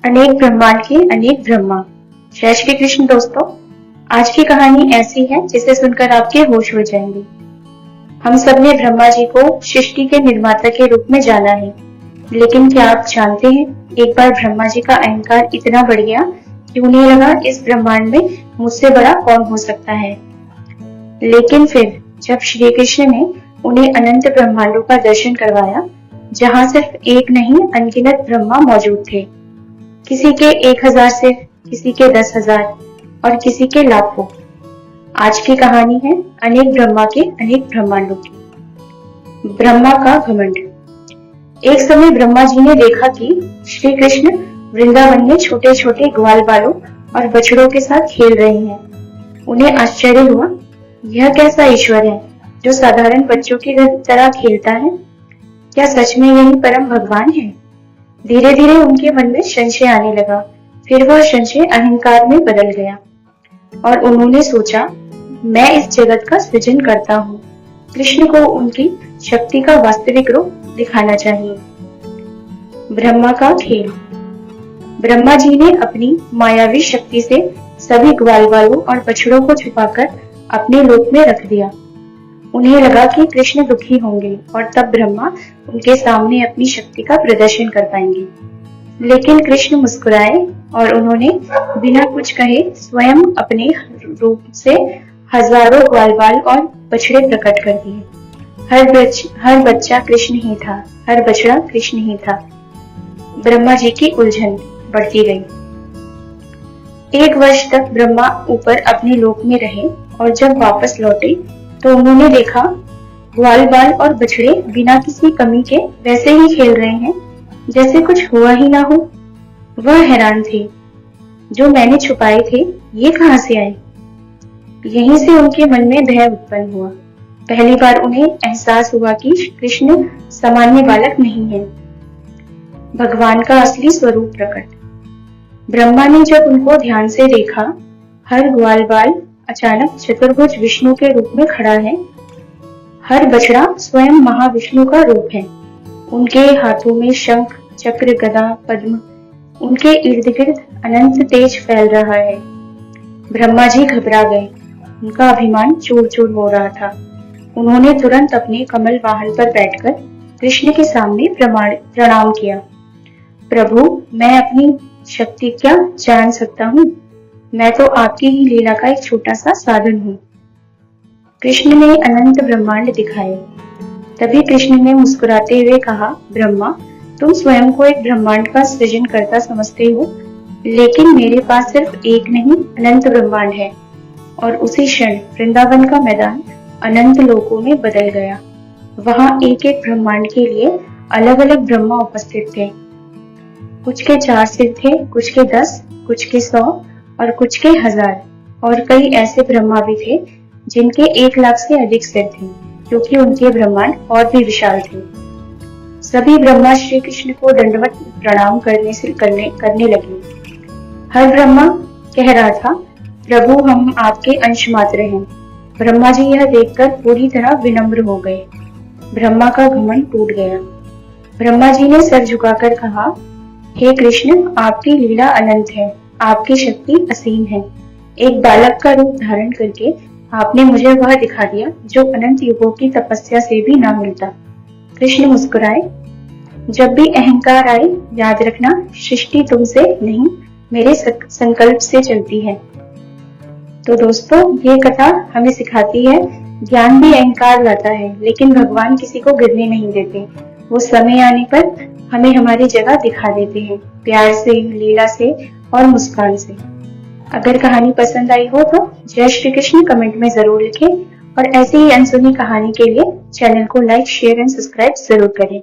अनेक ब्रह्मांड के अनेक ब्रह्मा। जय श्री कृष्ण दोस्तों, आज की कहानी ऐसी है जिसे सुनकर आपके होश उड़ जाएंगे। हम सब ने ब्रह्मा जी को सृष्टि के निर्माता के रूप में जाना है, लेकिन क्या आप जानते हैं, एक बार ब्रह्मा जी का अहंकार इतना बढ़ गया कि उन्हें लगा इस ब्रह्मांड में मुझसे बड़ा कौन हो सकता है। लेकिन फिर जब श्री कृष्ण ने उन्हें अनंत ब्रह्मांडों का दर्शन करवाया, जहाँ सिर्फ एक नहीं अनगिनत ब्रह्मा मौजूद थे, किसी के 1000 से, किसी के 10,000 और किसी के लाखों। आज की कहानी है अनेक ब्रह्मा के अनेक ब्रह्मांडों की। ब्रह्मा का घमंड। एक समय ब्रह्मा जी ने देखा कि श्री कृष्ण वृंदावन में छोटे छोटे ग्वाल बालों और बछड़ों के साथ खेल रहे हैं। उन्हें आश्चर्य हुआ, यह कैसा ईश्वर है जो साधारण बच्चों की तरह खेलता है? क्या सच में यही परम भगवान है? धीरे धीरे उनके मन में संशय आने लगा। फिर वह संशय अहंकार में बदल गया और उन्होंने सोचा, मैं इस जगत का सृजन करता हूँ। कृष्ण को उनकी शक्ति का वास्तविक रूप दिखाना चाहिए। ब्रह्मा का खेल। ब्रह्मा जी ने अपनी मायावी शक्ति से सभी ग्वाल बालों और बछड़ों को छुपाकर अपने लोक में रख दिया। उन्हें लगा कि कृष्ण दुखी होंगे और तब ब्रह्मा उनके सामने अपनी शक्ति का प्रदर्शन कर पाएंगे। लेकिन कृष्ण मुस्कुराए और उन्होंने बिना कुछ कहे स्वयं अपने रूप से हजारों ग्वाल बाल और बछड़े प्रकट कर दिए। हर बच्चा कृष्ण ही था, हर बछड़ा कृष्ण ही था। ब्रह्मा जी की उलझन बढ़ती गई। 1 वर्ष तक ब्रह्मा ऊपर अपने लोक में रहे और जब वापस लौटे तो उन्होंने देखा ग्वाल बाल और बछड़े बिना किसी कमी के वैसे ही खेल रहे हैं जैसे कुछ हुआ ही ना हो। वह हैरान थे, जो मैंने छुपाए थे ये कहां से आए? यहीं से उनके मन में भय उत्पन्न हुआ। पहली बार उन्हें एहसास हुआ कि कृष्ण सामान्य बालक नहीं है, भगवान का असली स्वरूप प्रकट। ब्रह्मा ने जब उनको ध्यान से देखा, हर ग्वाल बाल अचानक चतुर्भुज विष्णु के रूप में खड़ा है। हर बछड़ा स्वयं महाविष्णु का रूप है। उनके हाथों में शंख, चक्र, गदा, पद्म, उनके इर्द गिर्द अनंत तेज फैल रहा है। ब्रह्मा जी घबरा गए, उनका अभिमान चूर चूर हो रहा था। उन्होंने तुरंत अपने कमल वाहन पर बैठकर कृष्ण के सामने प्रणाम किया। प्रभु, मैं अपनी शक्ति क्या जान सकता हूँ? मैं तो आपकी ही लीला का एक छोटा सा साधन हूँ। कृष्ण ने अनंत ब्रह्मांड दिखाए। तभी कृष्ण ने मुस्कुराते हुए कहा, ब्रह्मा, तुम स्वयं को एक ब्रह्मांड का सृजन करता समझते हो, लेकिन मेरे पास सिर्फ एक नहीं अनंत ब्रह्मांड है। और उसी क्षण वृंदावन का मैदान अनंत लोकों में बदल गया। वहां एक एक ब्रह्मांड के लिए अलग अलग ब्रह्मा उपस्थित थे। कुछ के 4 सिर थे, कुछ के 10, कुछ के 100 और कुछ के 1000। और कई ऐसे ब्रह्मा भी थे जिनके 1 लाख से अधिक सिर थे, क्योंकि उनके ब्रह्मांड और भी विशाल थे। सभी ब्रह्मा श्री कृष्ण को दंडवत प्रणाम करने लगे। हर ब्रह्मा कह रहा था, प्रभु, हम आपके अंश मात्र हैं। ब्रह्मा जी यह देखकर पूरी तरह विनम्र हो गए। ब्रह्मा का घमंड टूट गया। ब्रह्मा जी ने सर झुकाकर कहा, हे कृष्ण, आपकी लीला अनंत है, आपकी शक्ति असीम है। एक बालक का रूप धारण करके आपने मुझे वह दिखा दिया जो अनंत युगों की तपस्या से भी ना मिलता। कृष्ण मुस्कुराए, जब भी अहंकार आए, याद रखना, सृष्टि तुमसे नहीं, मेरे संकल्प से चलती है। तो दोस्तों, ये कथा हमें सिखाती है, ज्ञान भी अहंकार लाता है, लेकिन भगवान किसी को गिरने नहीं देते। वो समय आने पर हमें हमारी जगह दिखा देते हैं, प्यार से, लीला से और मुस्कान से। अगर कहानी पसंद आई हो तो जय श्री कृष्ण कमेंट में जरूर लिखें और ऐसी ही अनसुनी कहानी के लिए चैनल को लाइक, शेयर एंड सब्सक्राइब जरूर करें।